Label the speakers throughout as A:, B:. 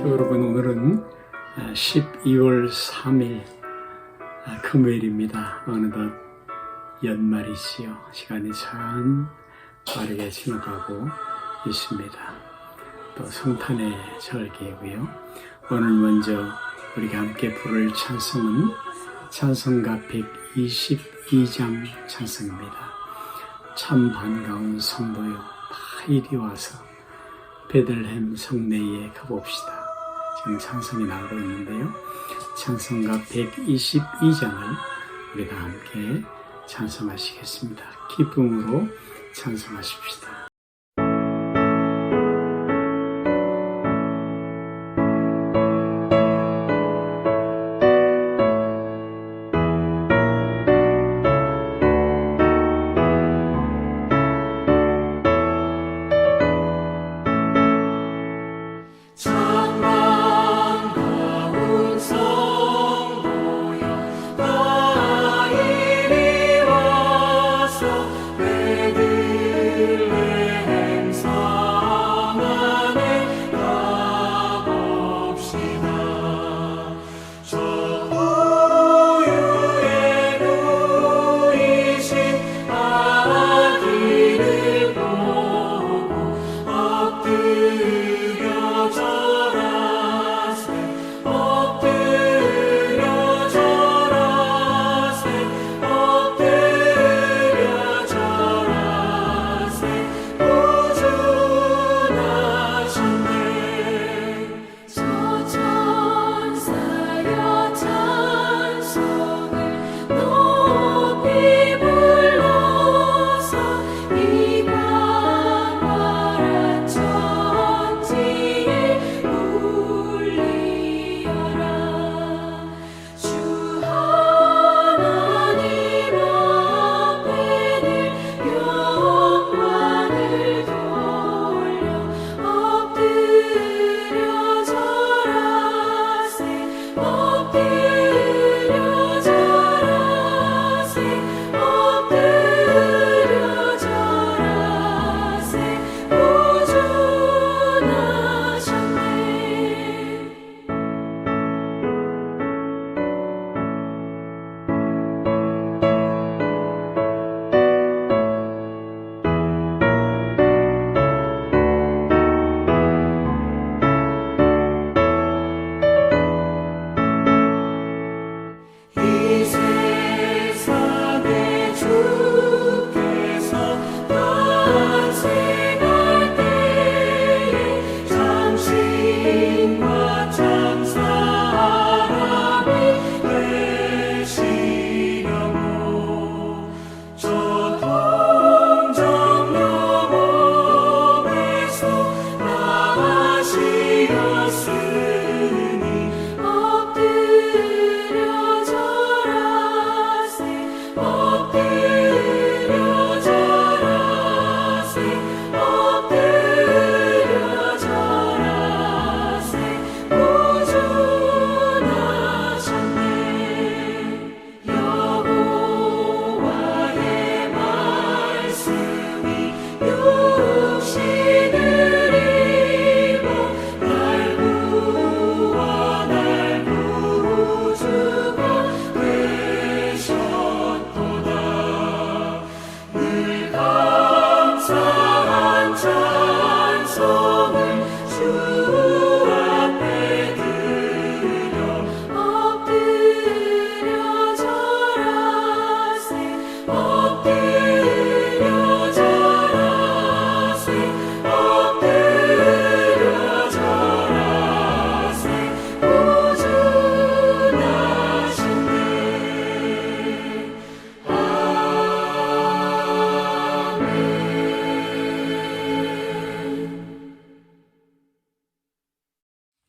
A: 또 여러분, 오늘은 12월 3일 금요일입니다. 어느덧 연말이지요. 시간이 참 빠르게 지나가고 있습니다. 또 성탄의 절기이고요. 오늘 먼저 우리가 함께 부를 찬송은 찬송가 122장 찬송입니다. 참 반가운 성도여 다 이리 와서 베들레헴 성내에 가봅시다. 지금 찬송이 나오고 있는데요. 찬송가 122장을 우리가 함께 찬송하시겠습니다. 기쁨으로 찬송하십시다.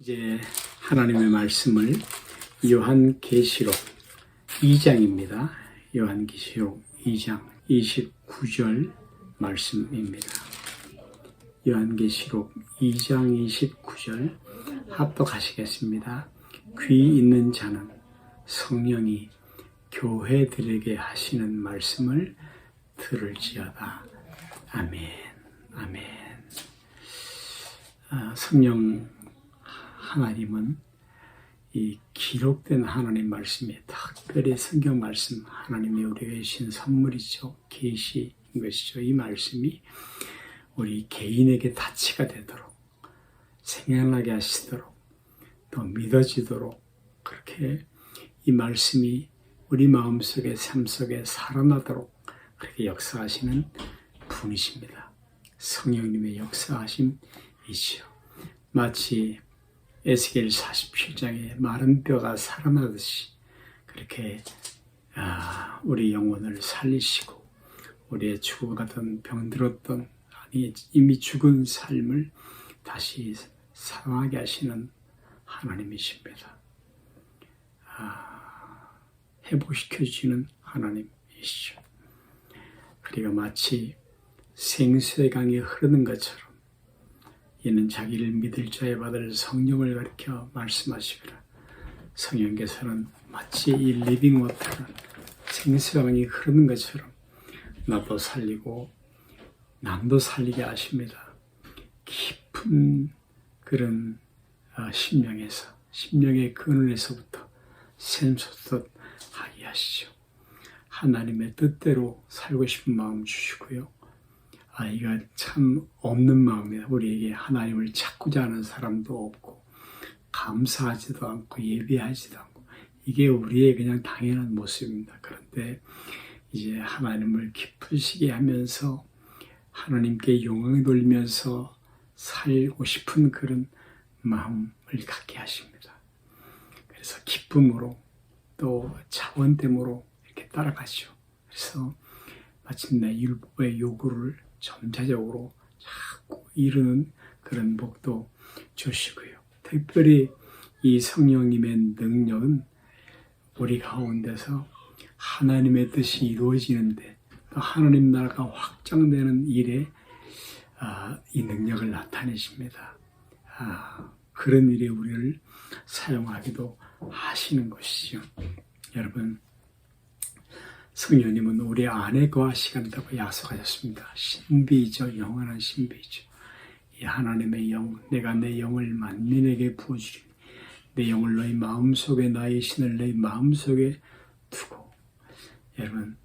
A: 이제 하나님의 말씀을 요한계시록 2장입니다. 요한계시록 2장 29절 말씀입니다. 요한계시록 2장 29절 합독하시겠습니다. 귀 있는 자는 성령이 교회들에게 하시는 말씀을 들을지어다. 아멘. 아멘. 성령 하나님은 이 기록된 하나님 말씀이 특별히 성경 말씀 하나님이 우리에게 주신 선물이죠. 계시인 것이죠. 이 말씀이 우리 개인에게 다치가 되도록 생각나게 하시도록 또 믿어지도록 그렇게 이 말씀이 우리 마음속에 삶 속에 살아나도록 그렇게 역사하시는 분이십니다. 성령님의 역사하심이지요. 마치 에스겔 47장에 마른 뼈가 살아나듯이 그렇게 우리 영혼을 살리시고 우리의 죽어가던 병들었던 이미 죽은 삶을 다시 살아나게 하시는 하나님이십니다. 회복시켜주시는 하나님이시죠. 그리고 마치 생수의 강이 흐르는 것처럼 이는 자기를 믿을 자에 받을 성령을 가리켜 말씀하시기를 성령께서는 마치 이 리빙 워터를 생수의 강이 흐르는 것처럼 나도 살리고 남도 살리게 하십니다. 깊은 그런 심령의 근원에서부터 샘솟듯 하게 하시죠. 하나님의 뜻대로 살고 싶은 마음 주시고요. 이거 참 없는 마음이에요. 우리에게 하나님을 찾고자 하는 사람도 없고 감사하지도 않고 예배하지도 않고 이게 우리의 그냥 당연한 모습입니다. 그런데 이제 하나님을 기쁘시게 하면서 하나님께 영광을 돌리면서 살고 싶은 그런 마음을 갖게 하십니다. 그래서 기쁨으로 또 자원됨으로 이렇게 따라가죠. 그래서 마침내 율법의 요구를 점차적으로 자꾸 이루는 그런 복도 주시고요. 특별히 이 성령님의 능력은 우리 가운데서 하나님의 뜻이 이루어지는데 또 하나님 나라가 확장되는 일에 이 능력을 나타내십니다. 그런 일에 우리를 사용하기도 하시는 것이죠. 여러분, 성령님은 우리 안에 거하시간다고 약속하셨습니다. 신비이죠. 영원한 신비이죠. 이 하나님의 영, 내가 내 영을 만민에게 부어주리니 내 영을 너희 마음속에 나의 신을 너희 마음속에 두고. 여러분,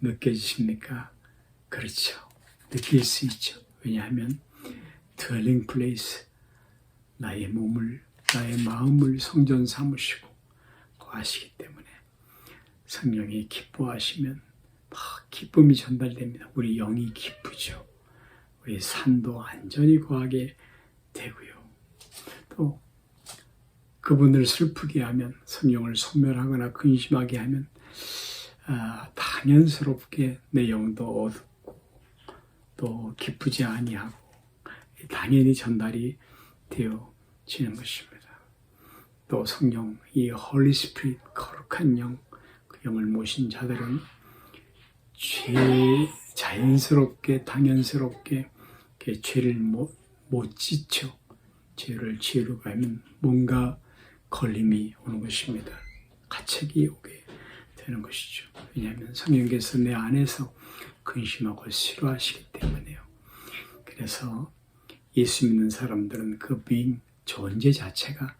A: 느껴지십니까? 그렇죠. 느낄 수 있죠. 왜냐하면 dwelling place, 나의 몸을, 나의 마음을 성전 삼으시고 거하시기 때문에 성령이 기뻐하시면 막 기쁨이 전달됩니다. 우리 영이 기쁘죠. 우리 산도 안전히 거하게 되고요. 또 그분을 슬프게 하면, 성령을 소멸하거나 근심하게 하면 당연스럽게 내 영도 어둡고 또 기쁘지 아니하고 당연히 전달이 되어지는 것입니다. 또 성령, 이 홀리 스피릿, 거룩한 영, 그 영을 모신 자들은 자연스럽게 당연스럽게 죄를 못 지쳐 죄를 지으려고 하면 뭔가 걸림이 오는 것입니다. 가책이 오게 되는 것이죠. 왜냐하면 성령께서 내 안에서 근심하고 싫어하시기 때문에요. 그래서 예수 믿는 사람들은 그 being, 존재 자체가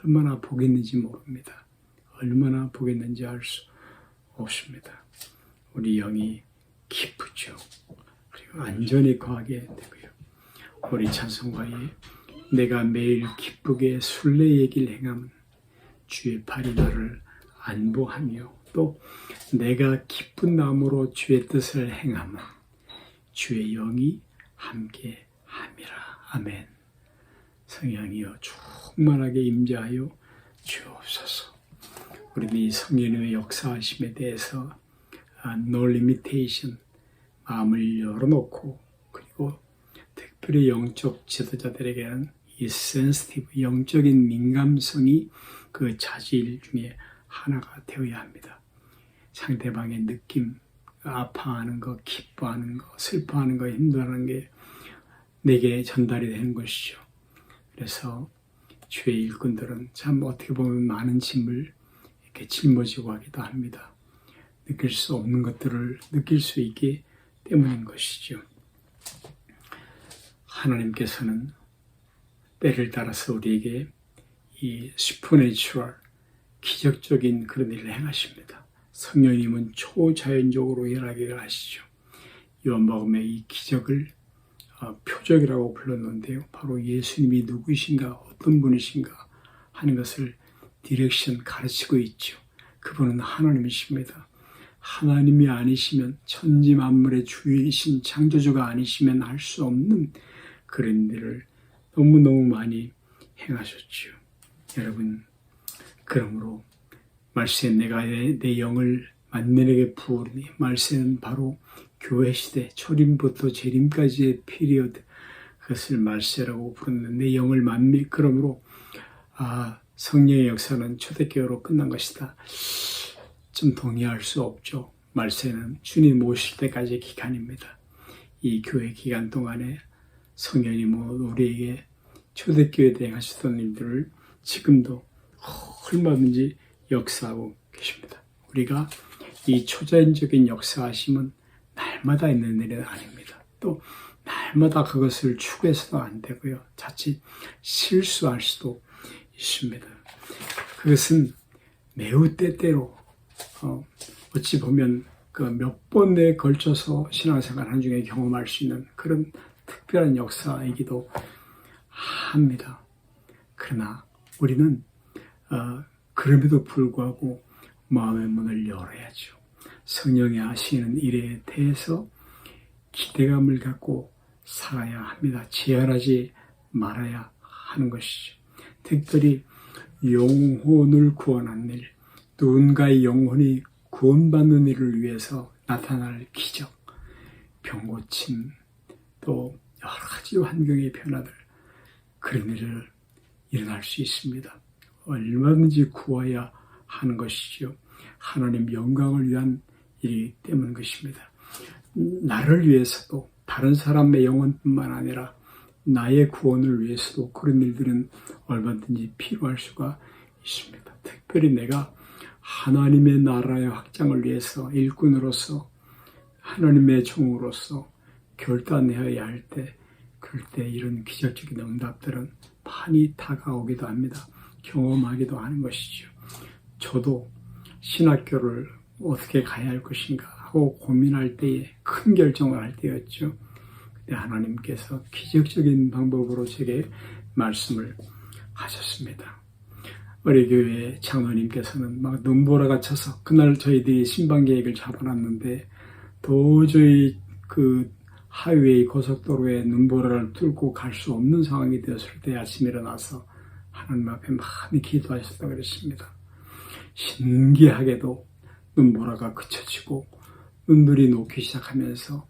A: 얼마나 복이 있는지 모릅니다. 얼마나 복이 있는지 알 수 없습니다. 우리 영이 기쁘죠. 그리고 안전히 거하게 되고요. 우리 찬송가에 내가 매일 기쁘게 순례 얘기를 행함은 주의 팔이 나를 안보하며 또 내가 기쁜 마음으로 주의 뜻을 행함은 주의 영이 함께 함이라. 아멘. 성령이여 충만하게 임재하여 주옵소서. 우리는 이 성령님의 역사하심에 대해서 no limitation, 마음을 열어놓고 그리고 특별히 영적 지도자들에게는 이 sensitive, 영적인 민감성이 그 자질 중에 하나가 되어야 합니다. 상대방의 느낌, 아파하는 거, 기뻐하는 거, 슬퍼하는 거, 힘들어하는 게 내게 전달이 되는 것이죠. 그래서 주의 일꾼들은 참 어떻게 보면 많은 짐을 이렇게 짊어지고 하기도 합니다. 느낄 수 없는 것들을 느낄 수 있기 때문인 것이죠. 하나님께서는 때를 따라서 우리에게 이 슈퍼내추럴 기적적인 그런 일을 행하십니다. 성령님은 초자연적으로 일하게 하시죠. 요한복음에 이 기적을 표적이라고 불렀는데요. 바로 예수님이 누구이신가, 어떤 분이신가 하는 것을 디렉션 가르치고 있죠. 그분은 하나님이십니다. 하나님이 아니시면, 천지 만물의 주이신 창조주가 아니시면 할 수 없는 그런 일을 너무너무 많이 행하셨죠. 여러분, 그러므로 말세 내가 내 영을 만민에게 부으리니, 말세는 바로 교회 시대 초림부터 재림까지의 피리어드, 그것을 말세라고 부르는데, 내 영을 만민, 그러므로 성령의 역사는 초대교회로 끝난 것이다. 좀 동의할 수 없죠. 말세는 주님 오실 때까지의 기간입니다. 이 교회 기간 동안에 성령님은 우리에게 초대교회에 대행하셨던 일들을 지금도 얼마든지 역사하고 계십니다. 우리가 이 초자연적인 역사하심은 날마다 있는 일은 아닙니다. 또 날마다 그것을 추구해서도 안 되고요. 자칫 실수할 수도 있습니다. 그것은 매우 때때로 어찌 보면 그 몇 번에 걸쳐서 신앙생활 한 중에 경험할 수 있는 그런 특별한 역사이기도 합니다. 그러나 우리는 그럼에도 불구하고 마음의 문을 열어야죠. 성령이 하시는 일에 대해서 기대감을 갖고 살아야 합니다. 제한하지 말아야 하는 것이죠. 특별히 영혼을 구원하는 일, 누군가의 영혼이 구원받는 일을 위해서 나타날 기적, 병고침, 또 여러 가지 환경의 변화들, 그런 일을 일어날 수 있습니다. 얼마든지 구해야 하는 것이죠. 하나님 영광을 위한 일이기 때문인 것입니다. 나를 위해서도, 다른 사람의 영혼뿐만 아니라 나의 구원을 위해서도 그런 일들은 얼마든지 필요할 수가 있습니다. 특별히 내가 하나님의 나라의 확장을 위해서 일꾼으로서, 하나님의 종으로서 결단해야 할 때, 그럴 때 이런 기적적인 응답들은 많이 다가오기도 합니다. 경험하기도 하는 것이죠. 저도 신학교를 어떻게 가야 할 것인가 하고 고민할 때에, 큰 결정을 할 때였죠. 그때 하나님께서 기적적인 방법으로 제게 말씀을 하셨습니다. 우리 교회 장로님께서는 막 눈보라가 쳐서, 그날 저희들이 신방 계획을 잡아놨는데 도저히 그 하이웨이 고속도로에 눈보라를 뚫고 갈 수 없는 상황이 되었을 때 아침에 일어나서 하나님 앞에 많이 기도하셨다고 그랬습니다. 신기하게도 눈보라가 그쳐지고 눈들이 녹기 시작하면서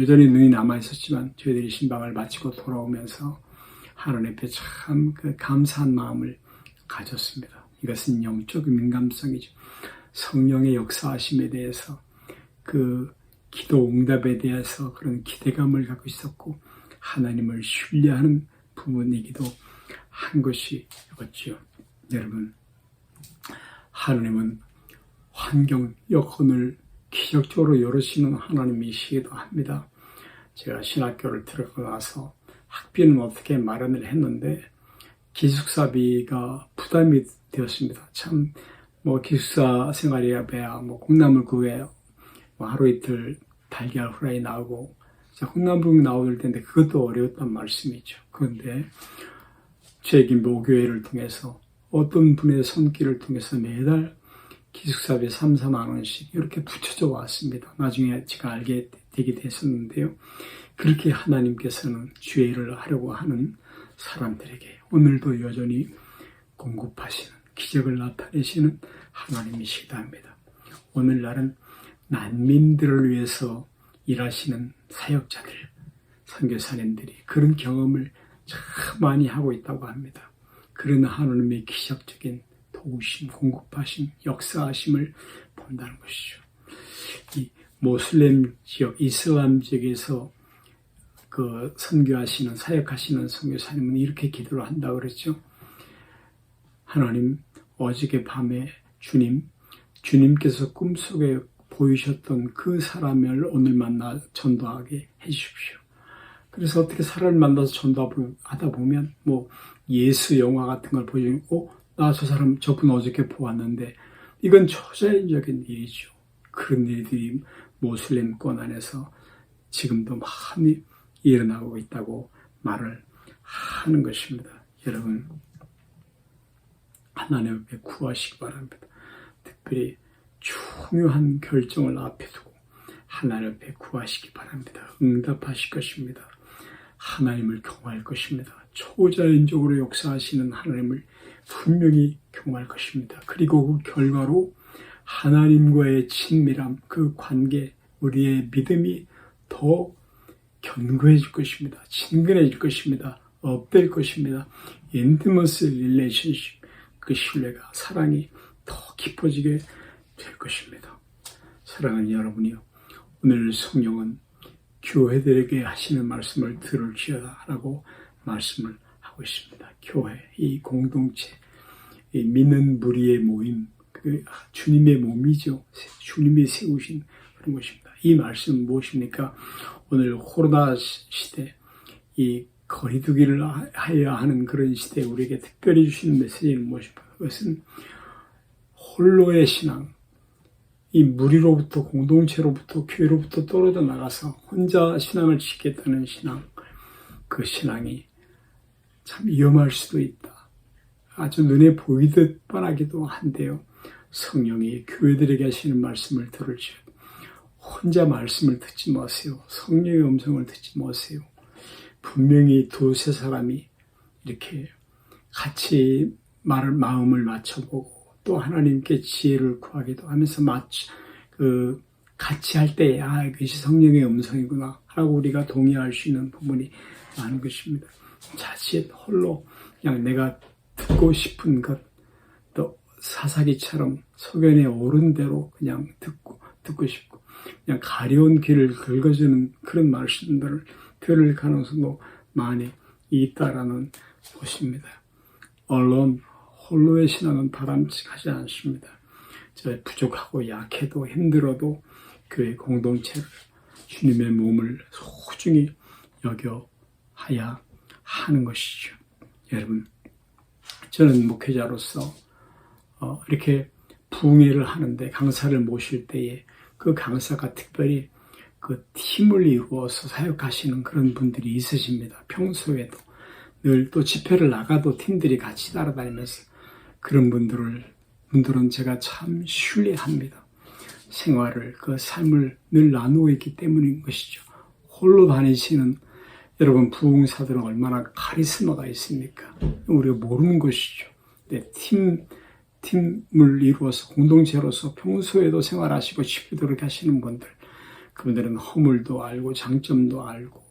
A: 여전히 눈이 남아있었지만 저희들이 신방을 마치고 돌아오면서 하나님 앞에 참 그 감사한 마음을 가졌습니다. 이것은 영적 민감성이죠. 성령의 역사하심에 대해서, 그 기도 응답에 대해서 그런 기대감을 갖고 있었고 하나님을 신뢰하는 부분이기도 한 것이었죠. 여러분, 하나님은 환경 여건을 기적적으로 열으시는 하나님이시기도 합니다. 제가 신학교를 들어가고 나서 학비는 어떻게 마련을 했는데 기숙사비가 부담이 되었습니다. 참 기숙사 생활이야 배야 콩나물국에 하루 이틀 달걀 후라이 나오고 콩나물국 나올 텐데 그것도 어려웠단 말씀이죠. 그런데 저에게 모교회를 통해서 어떤 분의 손길을 통해서 매달 기숙사비 3-4만 원씩 이렇게 붙여져 왔습니다. 나중에 제가 알게 되게 됐었는데요. 그렇게 하나님께서는 주의를 하려고 하는 사람들에게 오늘도 여전히 공급하시는, 기적을 나타내시는 하나님이시기도 합니다. 오늘날은 난민들을 위해서 일하시는 사역자들, 선교사님들이 그런 경험을 참 많이 하고 있다고 합니다. 그런 하나님의 기적적인 도우심, 공급하심, 역사하심을 본다는 것이죠. 이 모슬렘 지역, 이슬람 지역에서 그 선교하시는, 사역하시는 선교사님은 이렇게 기도를 한다고 그랬죠. 하나님, 어저께 밤에 주님께서 꿈속에 보이셨던 그 사람을 오늘 만나 전도하게 해주십시오. 그래서 어떻게 사람을 만나서 전도하다 보면 뭐 예수 영화 같은 걸 보여주고 나 저 사람 저분 어저께 보았는데 이건 초자연적인 일이죠. 그런 일들이 모슬렘권 안에서 지금도 많이 일어나고 있다고 말을 하는 것입니다. 여러분 하나님 앞에 구하시기 바랍니다. 특별히 중요한 결정을 앞에 두고 하나님 앞에 구하시기 바랍니다. 응답하실 것입니다. 하나님을 경외할 것입니다. 초자연적으로 역사하시는 하나님을 분명히 경외할 것입니다. 그리고 그 결과로 하나님과의 친밀함, 그 관계, 우리의 믿음이 더 견고해질 것입니다. 친근해질 것입니다. 업될 것입니다. 인티머스 릴레이션십, 그 신뢰가, 사랑이 더 깊어지게 될 것입니다. 사랑하는 여러분이요, 오늘 성령은 교회들에게 하시는 말씀을 들을지어다라고 말씀을 하고 있습니다. 교회, 이 공동체, 이 믿는 무리의 모임, 그 주님의 몸이죠. 주님이 세우신 그런 것입니다. 이 말씀은 무엇입니까? 오늘 코로나 시대, 이 거리두기를 해야 하는 그런 시대에 우리에게 특별히 주시는 메시지는 무엇입니까? 그것은 홀로의 신앙, 이 무리로부터, 공동체로부터, 교회로부터 떨어져 나가서 혼자 신앙을 지키겠다는 신앙, 그 신앙이 참 위험할 수도 있다. 아주 눈에 보이듯 뻔하기도 한데요. 성령이 교회들에게 하시는 말씀을 들을지 혼자 말씀을 듣지 마세요. 성령의 음성을 듣지 마세요. 분명히 두세 사람이 이렇게 같이 마음을 맞춰보고 또 하나님께 지혜를 구하기도 하면서 같이 할 때, 이것이 성령의 음성이구나 하고 우리가 동의할 수 있는 부분이 많은 것입니다. 자칫 홀로 그냥 내가 듣고 싶은 것, 또 사사기처럼 소견에 오른 대로 그냥 듣고 싶고, 그냥 가려운 길을 긁어주는 그런 말씀들을 들을 가능성도 많이 있다라는 것입니다. 언론, 홀로의 신앙은 바람직하지 않습니다. 부족하고 약해도 힘들어도 교회 공동체를, 주님의 몸을 소중히 여겨야 하는 것이죠. 여러분, 저는 목회자로서 이렇게 부흥회를 하는데 강사를 모실 때에 그 강사가 특별히 그 팀을 이루어서 사역하시는 그런 분들이 있으십니다. 평소에도 늘 또 집회를 나가도 팀들이 같이 따라다니면서 그런 분들은 제가 참 신뢰합니다. 생활을, 그 삶을 늘 나누고 있기 때문인 것이죠. 홀로 다니시는 여러분 부흥사들은 얼마나 카리스마가 있습니까? 우리가 모르는 것이죠. 팀을 이루어서 공동체로서 평소에도 생활하시고 집회도 하시는 분들, 그분들은 허물도 알고 장점도 알고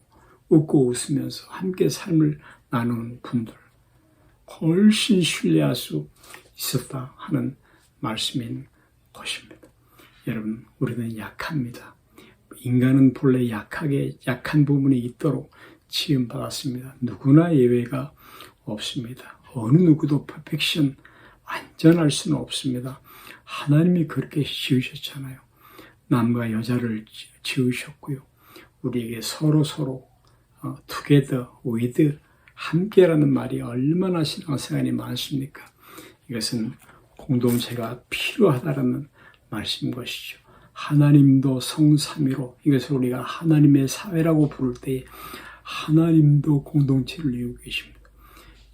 A: 웃고 웃으면서 함께 삶을 나누는 분들, 훨씬 신뢰할 수 있었다 하는 말씀인 것입니다. 여러분, 우리는 약합니다. 인간은 본래 약한 부분이 있도록 지음받았습니다. 누구나 예외가 없습니다. 어느 누구도 퍼펙션, 완전할 수는 없습니다. 하나님이 그렇게 지으셨잖아요. 남과 여자를 지으셨고요. 우리에게 서로 together, with, 함께라는 말이 얼마나 신앙생활이 많습니까? 이것은 공동체가 필요하다는 말씀인 것이죠. 하나님도 성삼위로, 이것을 우리가 하나님의 사회라고 부를 때 하나님도 공동체를 이루고 계십니다.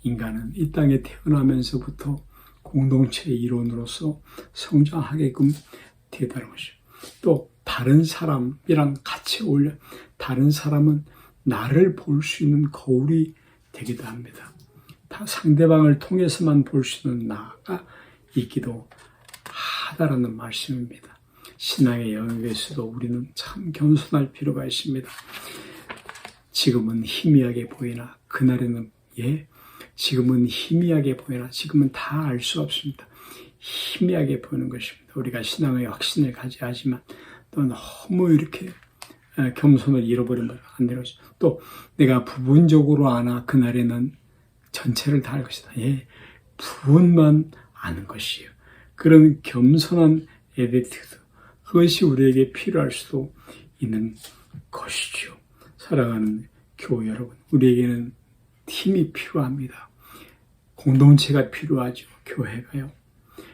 A: 인간은 이 땅에 태어나면서부터 공동체의 일원으로서 성장하게끔 되다는 것이죠. 또 다른 사람이랑 같이 어울려 다른 사람은 나를 볼 수 있는 거울이 되기도 합니다. 다 상대방을 통해서만 볼 수 있는 나가 있기도 하다라는 말씀입니다. 신앙의 영역에서도 우리는 참 겸손할 필요가 있습니다. 지금은 희미하게 보이나 그날에는 지금은 희미하게 보이나 지금은 다 알 수 없습니다. 희미하게 보이는 것입니다. 우리가 신앙의 확신을 가져야 하지만 또 너무 이렇게 겸손을 잃어버리면 안 되는 것이죠. 또 내가 부분적으로 아나 그날에는 전체를 다 알 것이다. 부분만 아는 것이에요. 그런 겸손한 에티튜드, 그것이 우리에게 필요할 수도 있는 것이죠. 사랑하는 교회 여러분, 우리에게는 팀이 필요합니다. 공동체가 필요하죠. 교회가요.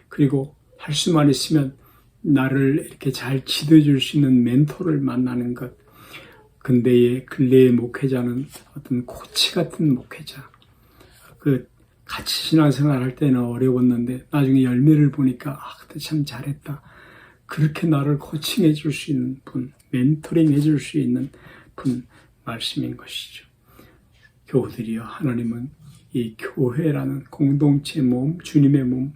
A: 그리고 할 수만 있으면 나를 이렇게 잘 지도해 줄 수 있는 멘토를 만나는 것. 근래의 목회자는 어떤 코치 같은 목회자. 같이 신앙생활 할 때는 어려웠는데 나중에 열매를 보니까 그때 참 잘했다. 그렇게 나를 코칭해 줄 수 있는 분, 멘토링 해 줄 수 있는 분 말씀인 것이죠. 교우들이여, 하나님은 이 교회라는 공동체 몸, 주님의 몸,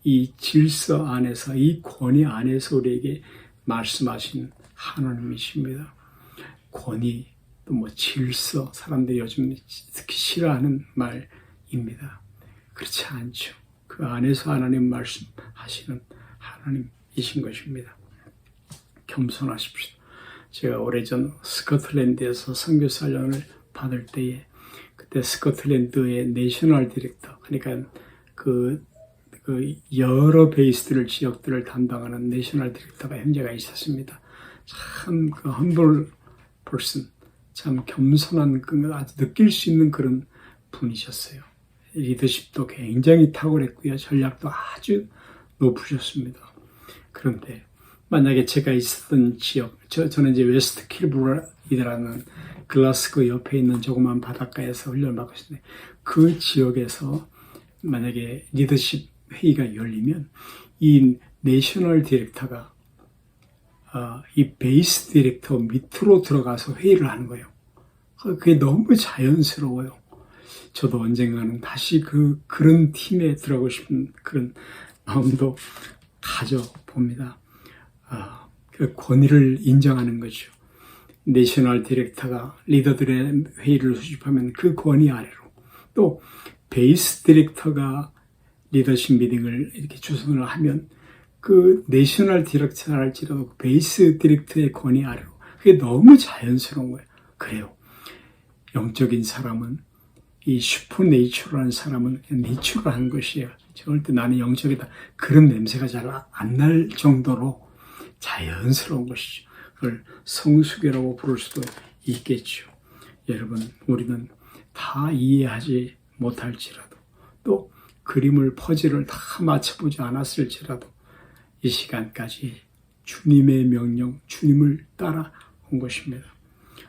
A: 이 질서 안에서, 이 권위 안에서 우리에게 말씀하신 하나님이십니다. 권위, 또 질서, 사람들이 요즘 특히 싫어하는 말입니다. 그렇지 않죠. 그 안에서 하나님 말씀하시는 하나님이신 것입니다. 겸손하십시오. 제가 오래전 스코틀랜드에서 선교사 훈련을 받을 때에 그때 스코틀랜드의 내셔널 디렉터, 그러니까 그 여러 베이스들을 지역들을 담당하는 내셔널 디렉터가 형제가 있었습니다. 참 험블 퍼슨, 참 겸손한 아주 느낄 수 있는 그런 분이셨어요. 리더십도 굉장히 탁월했고요. 전략도 아주 높으셨습니다. 그런데 만약에 제가 있었던 지역, 저는 이제 웨스트 킬브라이드라는 글라스고 옆에 있는 조그만 바닷가에서 훈련을 받고 있었는데 그 지역에서 만약에 리더십 회의가 열리면 이 내셔널 디렉터가 이 베이스 디렉터 밑으로 들어가서 회의를 하는 거예요. 그게 너무 자연스러워요. 저도 언젠가는 다시 그런 팀에 들어가고 싶은 그런 마음도 가져봅니다. 그 권위를 인정하는 거죠. 내셔널 디렉터가 리더들의 회의를 수집하면 그 권위 아래로, 또 베이스 디렉터가 리더십 미팅을 이렇게 주선을 하면 그 내셔널 디렉터를 할지라도 그 베이스 디렉터의 권위 아래로, 그게 너무 자연스러운 거예요. 그래요. 영적인 사람은, 이 슈퍼네이처럴한 사람은 내추럴한 것이에요. 절대 나는 영적이다, 그런 냄새가 잘 안 날 정도로 자연스러운 것이죠. 그걸 성수교라고 부를 수도 있겠죠. 여러분, 우리는 다 이해하지 못할지라도, 또 그림을 퍼즐을 다 맞춰보지 않았을지라도 이 시간까지 주님의 명령, 주님을 따라온 것입니다.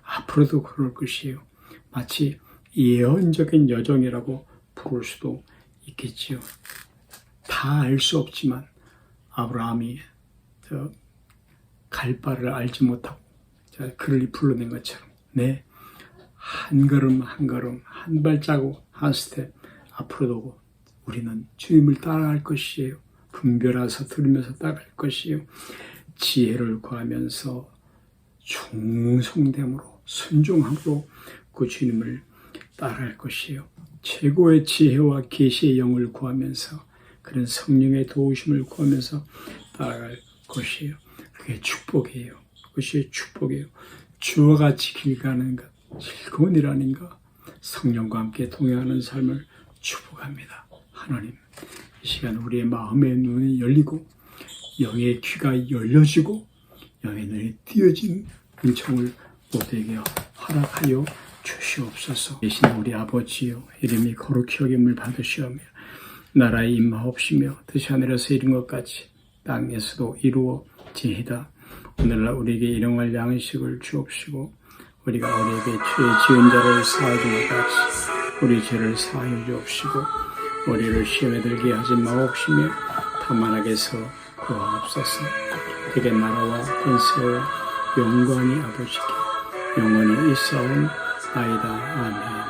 A: 앞으로도 그럴 것이에요. 마치 예언적인 여정이라고 부를 수도 있겠지요. 다 알 수 없지만 아브라함이 갈 바를 알지 못하고 그를 불러낸 것처럼 한 걸음 한 걸음, 한 발자국 한 스텝 앞으로도 우리는 주님을 따라갈 것이에요. 분별해서 들으면서 따라갈 것이에요. 지혜를 구하면서 충성됨으로, 순종함으로 그 주님을 따라갈 것이에요. 최고의 지혜와 계시의 영을 구하면서, 그런 성령의 도우심을 구하면서 따라갈 것이에요. 그게 축복이에요. 그것이 축복이에요. 주와 같이 길 가는 것, 즐거운 일 아닌가? 성령과 함께 동행하는 삶을 축복합니다. 하나님, 이 시간 우리의 마음의 눈이 열리고 영의 귀가 열려지고 영의 눈이 띄어진 은총을 모두에게 허락하여 주시옵소서. 계신 우리 아버지여, 이름이 거룩히 여김을 받으시오며 나라의 임하옵시며 뜻이 하늘에서 이룬 것 같이 땅에서도 이루어지이다. 오늘날 우리에게 일용할 양식을 주옵시고 우리가 우리에게 죄 지은 자를 사하여 준 것 같이 우리 죄를 사하여 주옵시고 우리를 시험에 들게 하지 마옵시며 다만 악에서 구하옵소서. 그게 나라와 권세와 영광이 아버지께 영원히 있사옵나이다. 아멘.